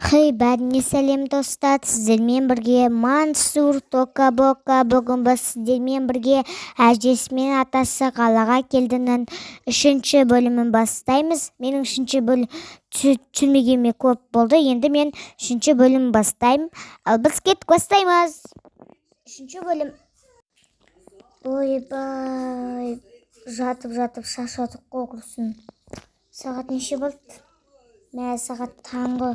Хей, бәріне сәлем достар, сіздермен бірге Мансур Тока-Бока. Бүгін біз сіздермен бірге әжесі мен атасы қалаға келдінің 3-ші бөлімін бастаймыз. Менің 3-ші бөлім түсірмегеніме көп болды. Енді мен 3-ші бөлім бастаймын. Ал біз кеттік, бастаймыз. 3-ші бөлім. Ойбай, жатып шаршадық қой құрсын. Сағат неше болды? Мә, сағат таңғы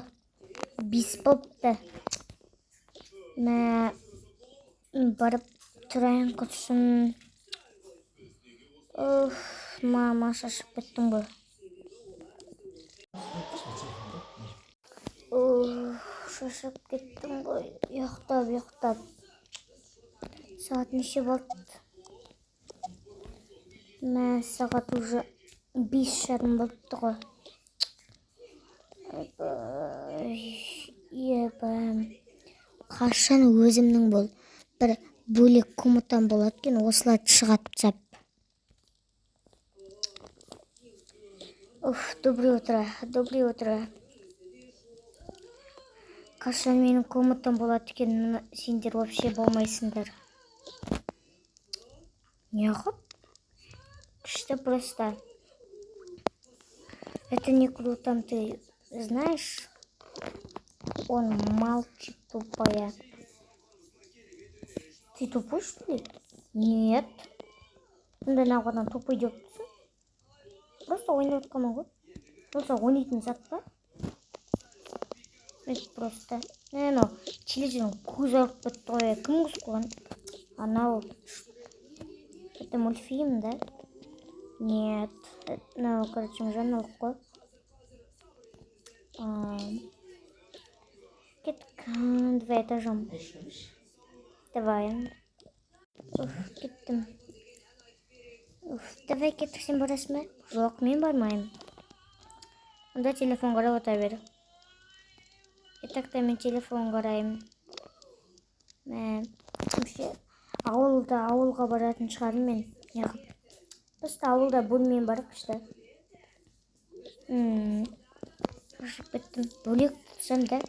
5 болыпты. Мә, барып тұрайын құрсын. Мама, шашып кеттім ғой. Шашып кеттім ғой. Ұйықтап. Сағат неше болды? Мә, сағат уже 5:30 болыпты ғой. Қашан өзімнің бол бір бөлек комнатам болады екен, осылай шығып жап. Доброе утро. Қашан менің комнатам болады екен, сендер вообще болмайсыңдар. Неғып? Күшті просто. Это не круто, ты знаешь? Он мальчик тупая. Ты тупой, что ли? Нет. Онда нағадан тупой деп тұрсың? Просто ойнап отқаным ғой. Просто ойнайтын зат па? Просто. Телевизордың көзі ауырып кетті ғой. Кім қосқан? Анау. Это мультфильм, да? Нет. Короче, жаңалық қой. Кеттік, 2 этажом. Давай. Кеттім. Давай кеттік, сен барасың ба? Жоқ, мен бармайым. Онда телефон қарап ота бер. Мен телефон қарайым. Ауылға баратын шығарым мен. Просто ауылда бөлмем бар күшті. Шашып кеттім. Бөлек тұрсам да,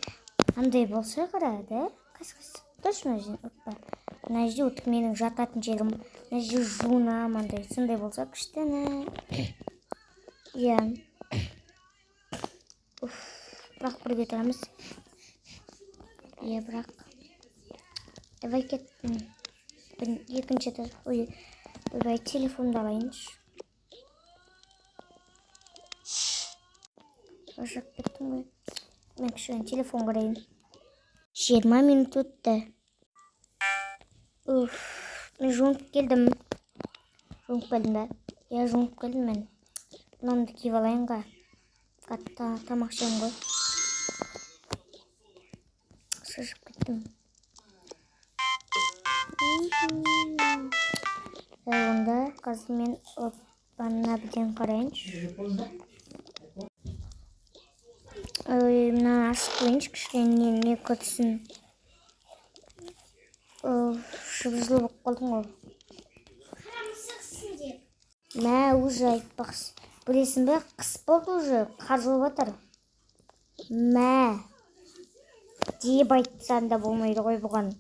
андай болса қара, да? Қас. Точно ұтпа. Мына жерде өтік менің жататын жерім. Мына жерде жуынам, андай. Сондай болса күштіні. Бірақ бірге тұрамыз. Бірақ. Давай кеттім. Екінші тұр. Ойбай, телефонды алайыншы. Шашып кеттім ғой. Мен кішігін телефон қарайын. 20 минут өтті. Мен жуынып келдім. Жуынып келдім ба? Жуынып келдім мен. Мынамды киіп алайын ға. Қатта тамақ жеймін ғой. Шашып кеттім. Онда қазір мен ванна бірден қарайыншы. Мына ашып қойыншы кішкене не көрсін. Шыбызылы болып қалдың ғой. Мә, уже айтпақсы. Білесің бе, қыс болды уже, қар жауып жатыр. Мә, деп айтсаң да болмайды ғой бұған.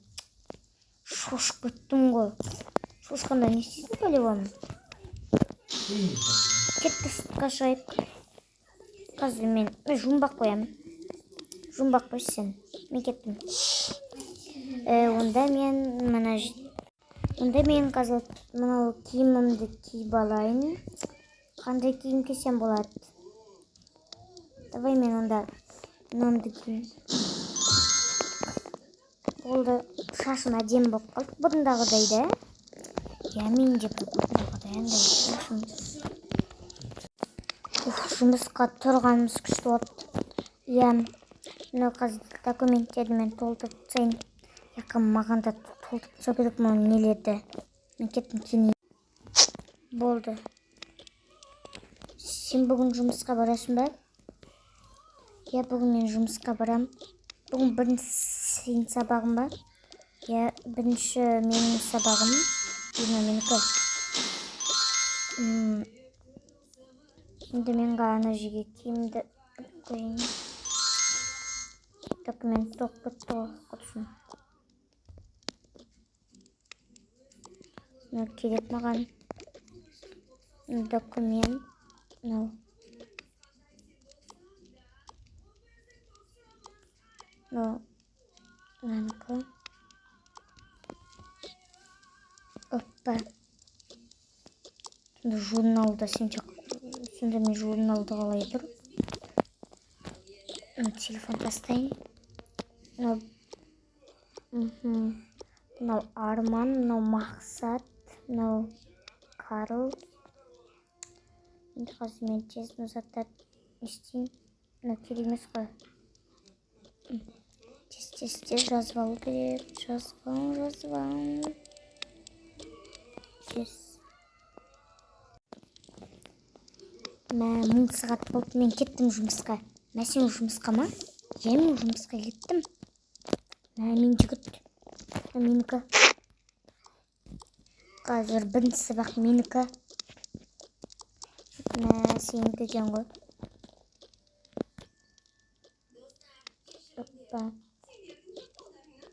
Шошып кеттім ғой. Шошқанда не істейсің по-любому? Кетті сыртқа шығайық. Қазір мен жұмбақ қоямын. Жұмбақ қойшы сен. Мен кеттім. Онда мен қазір мынау киімімді киіп алайын. Қандай киім кисем болады? Давай мен онда мынамды киейін. Болды, шашым әдемі болып қалды. Бұрындағыдай да. Мен де бұрындағыдай андай шашым. Жұмысқа тұрғанымыз күшті болды. Мынау қазір документтерді мен толтырып тастайын. Маған да толтырып тастау керек мұның нелерді. Мен кеттім киінейін. Болды. Сен бүгін жұмысқа барасың ба? Бүгін мен жұмысқа барам. Бүгін бірінші сен сабағым ба? Бірінші менің сабағым. Менікі. Енді мен ана жерге киімді қойын. Документ тоқ кетті ғой құтысын. Керек маған документ. Мынанікі. Оппа. Журналда сонда мен журналды қалай тұр. Телефон тастайын. Мынау Арман, мынау Мақсат, мынау Карл. Енді қазір мен тез заттар істейін. Мынау керек емес қой. Тез жазып алу керек. Жазбам. Тез. Мың сағат болды, мен кеттім жұмысқа. Сен жұмысқа ма? Мен жұмысқа кеттім. Мен жігіт. Менікі. Қазір бірінші сабақ менікі. Сенікі екен ғой.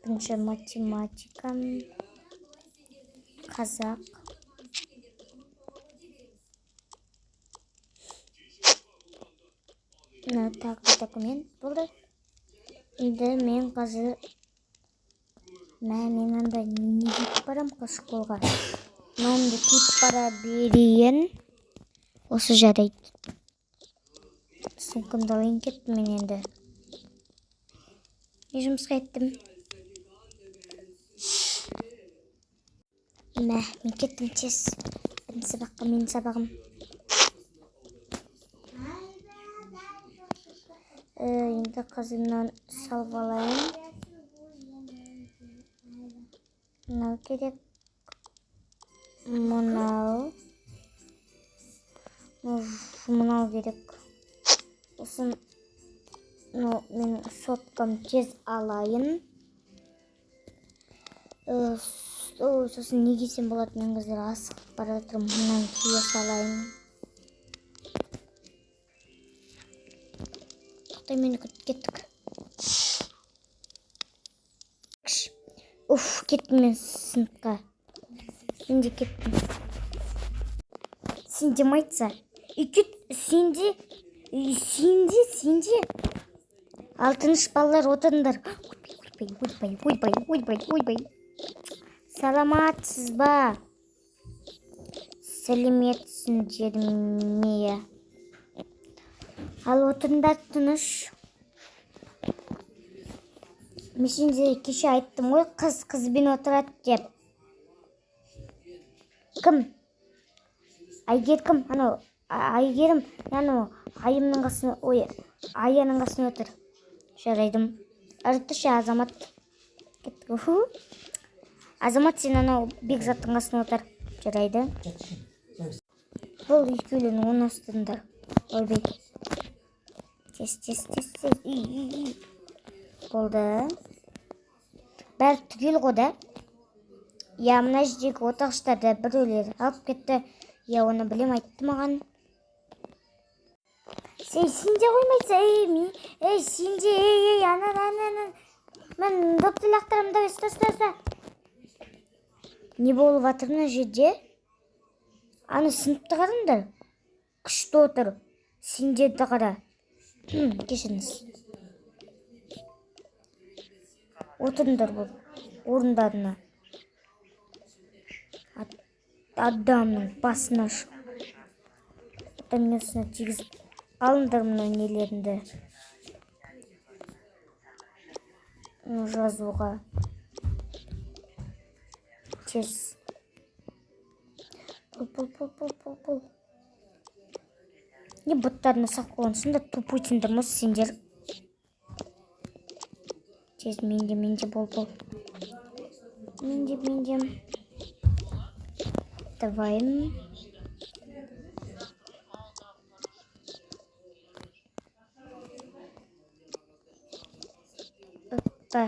Бірінші математика. Қазақ. Тағы документ болды. Енді мен қазір мен анда не деп барам школға. Мынаны киіп бара берейін. Осы жарайды. Сумкамды алайын кеттім мен енді. Мен жұмысқа кеттім. Мен кеттім тез. Бірінші сабаққа менің сабағым. Енді қазымнан салып алайын. Мынау керек. Мынау керек. Осын мен соткам тез алайын. Сосын не кисем болады, мен қазір асығып бара жатырмын. Мынаны кие салайын. Мені кеттік. Кеттім мен сыныпқа. Мен де кеттім. Сенде майтса. Сенде. Алтыныш балалар отырыңдар. Ойбай. Саламатсыз ба? Сәлеметсіңдер ме? Ал отырыңдар тыныш. Мен сенде кеше айттым ғой, қызбен отырады деп. Кім? Айгер кім? Айгерім, айымның қасына, аяның қасына отыр. Жарайдым. Артышы Азамат. Азамат, сен Бекзаттың қасына отыр. Жарайды. Бұл екеуілін оның астында. Ойбай. Тез. Болды. Бәрі түгел қода. Мына жердегі отағыштарды біреулер алып кетті. Оны білем айтты маған. Сенде қоймайсың. Сенде. Мен допты лақтырамда. Стоса. Не болып жатыр мына жерде? Сыныпты қараңдар. Күшті отыр. Сендерді қара. Кешіріңіз. Отырыңдар бұл орындарына. Адамның басына Адамнесіне тегіз алындар мұны нелерінде жазуға. Тез. Пұл. Не бұттарына сақ болған, сонда тупуйтіңдір мұз сендер. Тез менде бол. Менде. Давай. Опа.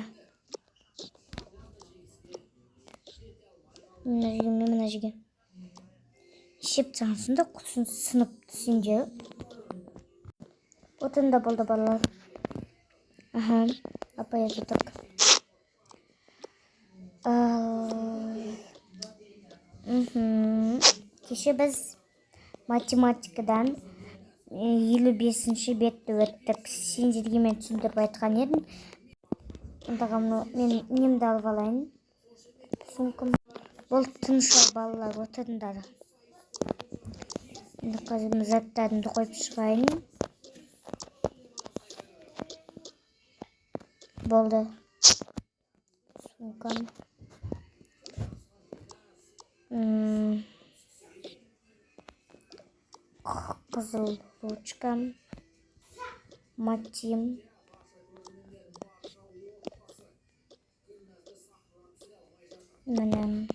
Мына жерге. Шеп жаңсында құтысын сынып сендер. Отында болды балалар. апай отыр. Кеше біз математикадан 55-ші бетті өттік. Сендерге мен түсіндіріп айтқан едім. Ондағы мен немді алып алайын. Сумкам. Бұл тыныштау балалар отырыңдар. Енді қазір заттарымды қойып шығайын. Болды. Сумкам. Қызыл ручкам. Матем. Міне.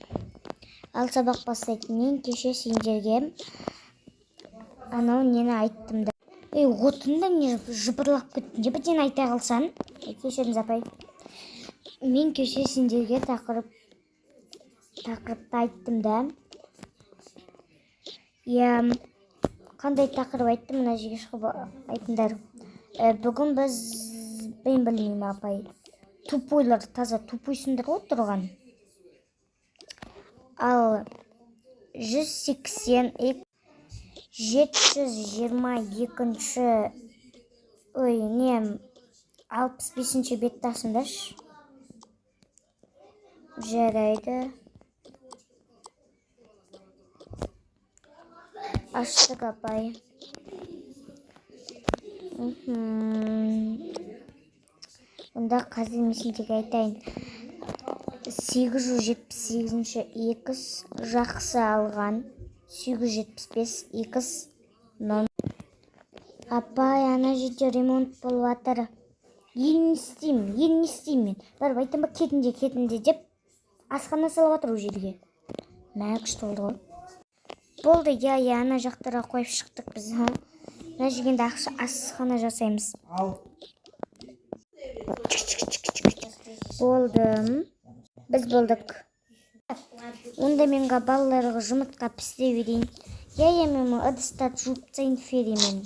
Ал сабақ бастайтыннен кеше сендерге анау нені айттым да. Отында не жыбырлап кеттің деп сен айта қалсан. Кешіріңіз апай. Мен кеше сендерге тақырыпты айттым да. Қандай тақырып айттым, мына жерге шығып айтыңдар. Бүгін біз мен білмеймін апай. Тупойлар таза тупойсыңдар ғой тұрған. Ал 722-ші ой, не 65-ші бетті ашыңдаршы. Жарайды. Аштық апай. Онда қазір мен сендерге айтайын. 878-ші екіс жақсы алған. 875 екіс нон. Апай, ана жерде ремонт болып атыр. Ел не істеймін. Барып айтам ба, кетінде деп асхана салып атыр ол жерге. Мә күшті болды ғой. Болды, ана жақтарға қойып шықтық біз. Мына жергенде асхана жасаймыз. Болды. Біз болдық. Онда менға балаларға жұмыртқа пісіре берейін. Мен ыдыста жуып тастайын феримен.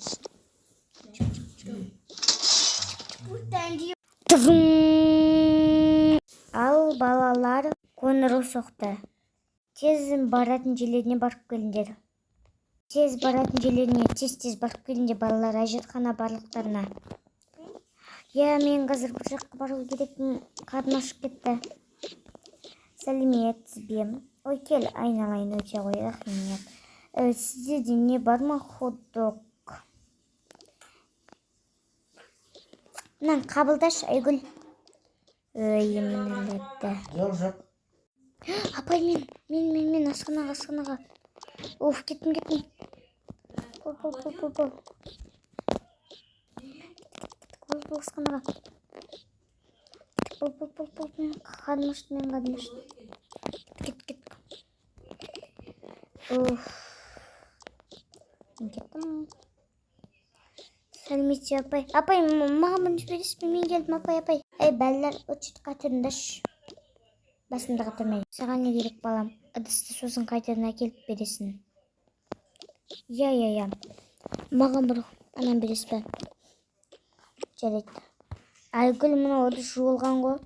Ал балалар қоңырау соқты. Тез баратын жерлеріне барып келіңдер. Тез барып келіңдер балалар, әжетхана барлықтарына. Мен қазір бір жаққа бару керек, қарным ашып кетті. Сәлемет бем. Ой, кел, айналайын өте ғой, рахмет. Сізде не бар ма, хот-дог? Мынаны қабылдаш, Айгүл. Емінілетті. Жоқ. Апай, мен асханаға. Кеттім. Бол асханаға. Бол. Мен қадмышты. Кет. Мен кеттім. Сәлеметсіз апай. Апай, маған бұны жібересіз бе? Мен келдім апай. Бәлілер өтшет қатырындаш. Басымды қатырмай. Саған не керек балам? Ыдысты сосын қайтадан әкеліп бересің. Маған бір анан бересіз бе? Жарайды. Айгүл, мына ыдыс жуылған ғой.